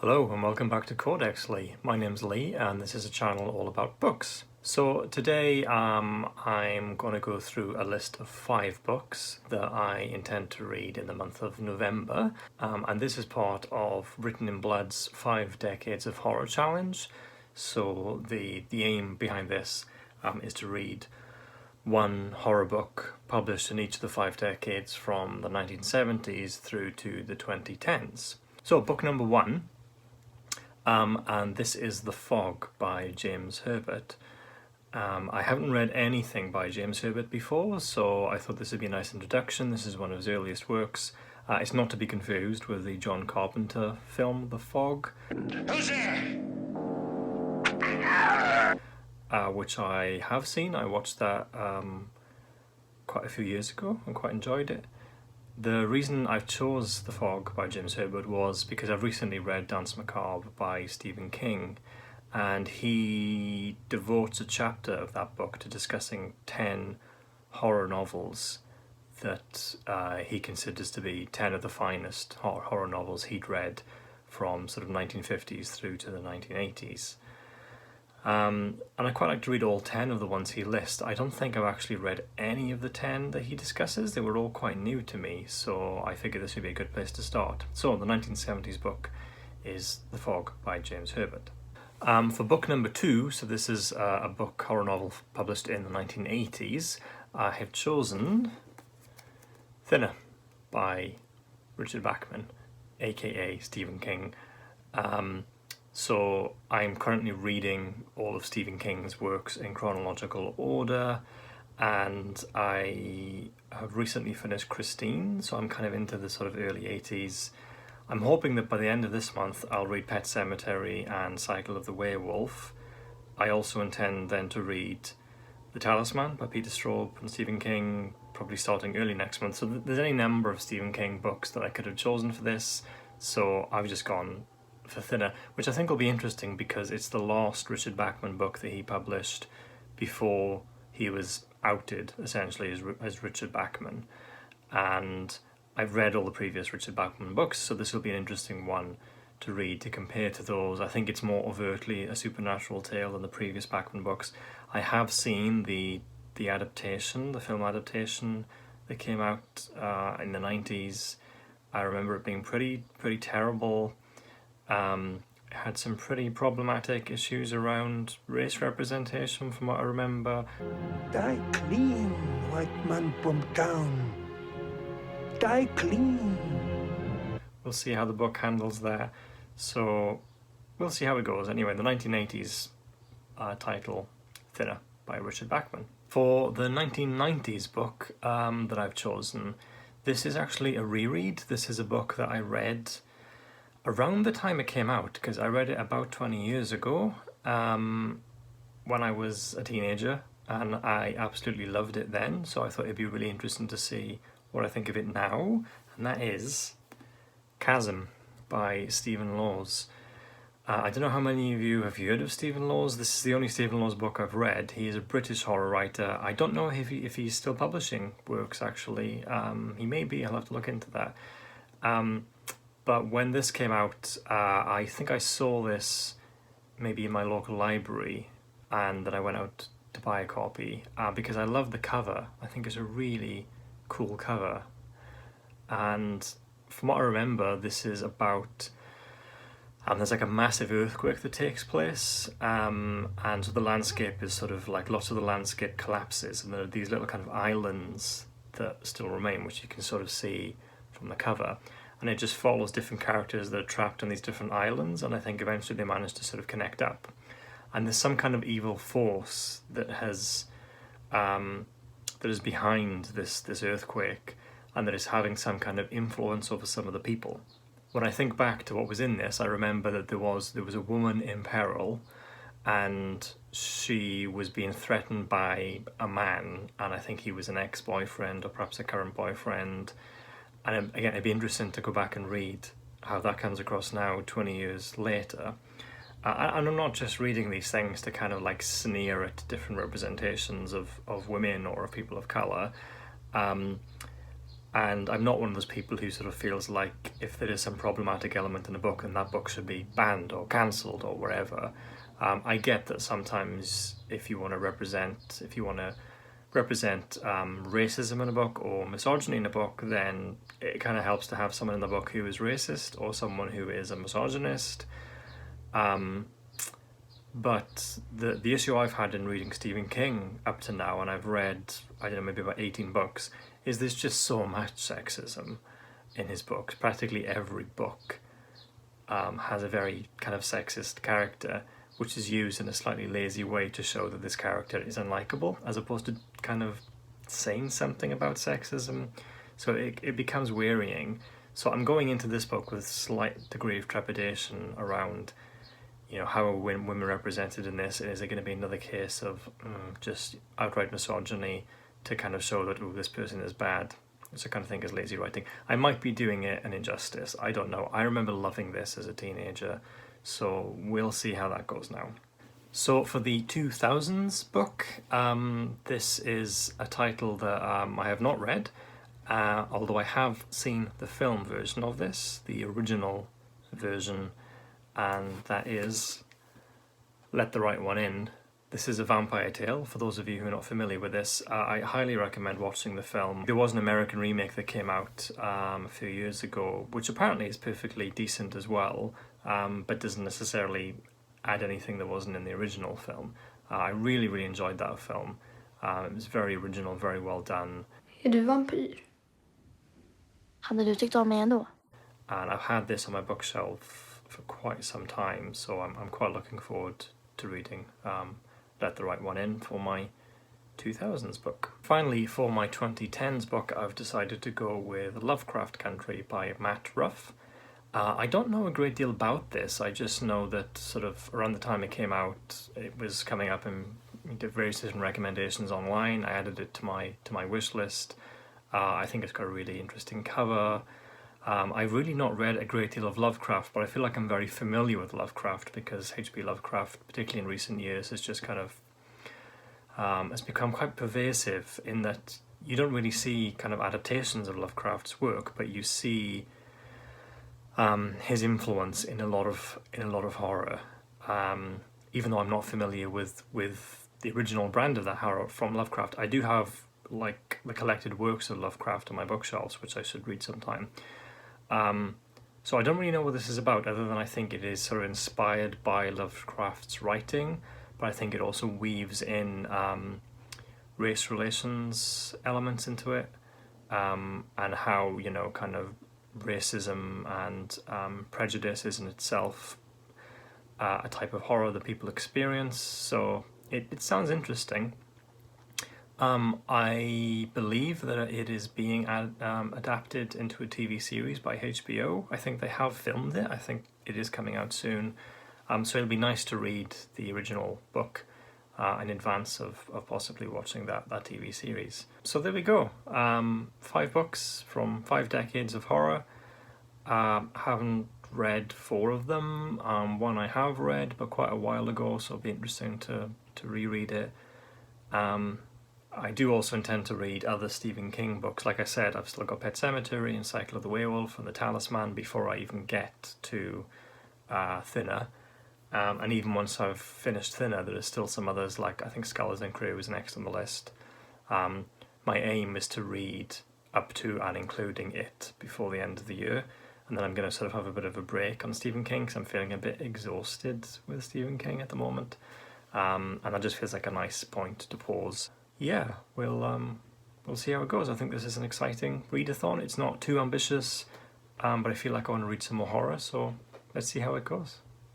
Hello and welcome back to Codex Lee. My name's Lee and this is a channel all about books. So today I'm going to go through a list of 5 books that I intend to read in the month of November, and this is part of Written in Blood's 5 Decades of Horror Challenge. So the aim behind this is to read one horror book published in each of the 5 decades from the 1970s through to the 2010s. So book number 1, and this is The Fog by James Herbert. I haven't read anything by James Herbert before, so I thought this would be a nice introduction. This is one of his earliest works. It's not to be confused with the John Carpenter film The Fog, Who's there? which I have seen. I watched that quite a few years ago and quite enjoyed it. The reason I chose The Fog by James Herbert was because I've recently read Danse Macabre by Stephen King, and he devotes a chapter of that book to discussing 10 horror novels that he considers to be 10 of the finest horror novels he'd read from sort of 1950s through to the 1980s. And I quite like to read all 10 of the ones he lists. I don't think I've actually read any of the 10 that he discusses. They were all quite new to me, so I figured this would be a good place to start. So the 1970s book is The Fog by James Herbert. For book number 2, so this is a book horror novel published in the 1980s, I have chosen Thinner by Richard Bachman, aka Stephen King. So I'm currently reading all of Stephen King's works in chronological order, and I have recently finished Christine, so I'm kind of into the sort of early 80s. I'm hoping that by the end of this month I'll read Pet Sematary and Cycle of the Werewolf. I also intend then to read The Talisman by Peter Straub and Stephen King, probably starting early next month. So there's any number of Stephen King books that I could have chosen for this, so I've just gone for Thinner, which I think will be interesting because it's the last Richard Bachman book that he published before he was outed essentially as Richard Bachman. And I've read all the previous Richard Bachman books, so this will be an interesting one to read to compare to those. I think it's more overtly a supernatural tale than the previous Bachman books. I have seen the adaptation, the film adaptation that came out in the 90s. I remember it being pretty terrible. Had some pretty problematic issues around race representation from what I remember. Die clean, white man from town. Die clean. We'll see how the book handles there. So we'll see how it goes. Anyway, the 1980s title, Thinner by Richard Bachman. For the 1990s book that I've chosen, this is actually a reread. This is a book that I read around the time it came out, because I read it about 20 years ago when I was a teenager, and I absolutely loved it then, so I thought it'd be really interesting to see what I think of it now, and that is Chasm by Stephen Laws. I don't know how many of you have heard of Stephen Laws. This is the only Stephen Laws book I've read. He is a British horror writer. I don't know if he's still publishing works, actually. He may be, I'll have to look into that. But when this came out, I think I saw this maybe in my local library, and then I went out to buy a copy because I love the cover. I think it's a really cool cover. And from what I remember, this is about, there's like a massive earthquake that takes place, and so the landscape is sort of like, lots of the landscape collapses, and there are these little kind of islands that still remain, which you can sort of see from the cover. And it just follows different characters that are trapped on these different islands, and I think eventually they manage to sort of connect up. And there's some kind of evil force that is behind this earthquake, and that is having some kind of influence over some of the people. When I think back to what was in this, I remember that there was a woman in peril, and she was being threatened by a man, and I think he was an ex-boyfriend or perhaps a current boyfriend. And again, it'd be interesting to go back and read how that comes across now, 20 years later. And I'm not just reading these things to kind of like sneer at different representations of women or of people of colour. And I'm not one of those people who sort of feels like if there is some problematic element in a book, then that book should be banned or cancelled or wherever. I get that sometimes if you want to represent racism in a book or misogyny in a book, then it kind of helps to have someone in the book who is racist or someone who is a misogynist. But the issue I've had in reading Stephen King up to now, and I've read, I don't know, maybe about 18 books, is there's just so much sexism in his books. Practically every book has a very kind of sexist character, which is used in a slightly lazy way to show that this character is unlikable, as opposed to kind of saying something about sexism. So it becomes wearying. So I'm going into this book with a slight degree of trepidation around, you know, how are women represented in this? Is it going to be another case of just outright misogyny to kind of show that, oh, this person is bad? Which I kind of think is lazy writing. I might be doing it an injustice. I don't know. I remember loving this as a teenager, so we'll see how that goes now. So for the 2000s book, this is a title that I have not read, although I have seen the film version of this, the original version, and that is Let the Right One In. This is a vampire tale. For those of you who are not familiar with this, I highly recommend watching the film. There was an American remake that came out a few years ago, which apparently is perfectly decent as well, but doesn't necessarily add anything that wasn't in the original film. I really, really enjoyed that film. It was very original, very well done. Är du vampyr? Hade du tyckt om mig ändå? And I've had this on my bookshelf for quite some time, so I'm quite looking forward to reading Let the Right One In for my 2000s book. Finally, for my 2010s book, I've decided to go with Lovecraft Country by Matt Ruff. I don't know a great deal about this. I just know that sort of around the time it came out, it was coming up in various different recommendations online. I added it to my wish list. I think it's got a really interesting cover. I've really not read a great deal of Lovecraft, but I feel like I'm very familiar with Lovecraft because H.P. Lovecraft, particularly in recent years, has just kind of has become quite pervasive in that you don't really see kind of adaptations of Lovecraft's work, but you see his influence in a lot of horror. Even though I'm not familiar with the original brand of that horror from Lovecraft, I do have like the collected works of Lovecraft on my bookshelves, which I should read sometime. So I don't really know what this is about, other than I think it is sort of inspired by Lovecraft's writing, but I think it also weaves in race relations elements into it, and how, you know, kind of racism and prejudice is in itself a type of horror that people experience. So it sounds interesting. I believe that it is being adapted into a TV series by HBO. I think they have filmed it. I think it is coming out soon. So it'll be nice to read the original book in advance of possibly watching that TV series. So there we go. 5 books from 5 decades of horror. Haven't read 4 of them. One I have read, but quite a while ago, so it'll be interesting to reread it. I do also intend to read other Stephen King books. Like I said, I've still got Pet Sematary and Cycle of the Werewolf and The Talisman before I even get to Thinner. And even once I've finished Thinner, there are still some others, like I think Skeletons and Crew is next on the list. My aim is to read up to and including it before the end of the year. And then I'm going to sort of have a bit of a break on Stephen King because I'm feeling a bit exhausted with Stephen King at the moment. And that just feels like a nice point to pause. Yeah, we'll see how it goes. I think this is an exciting readathon. It's not too ambitious, but I feel like I want to read some more horror, so let's see how it goes.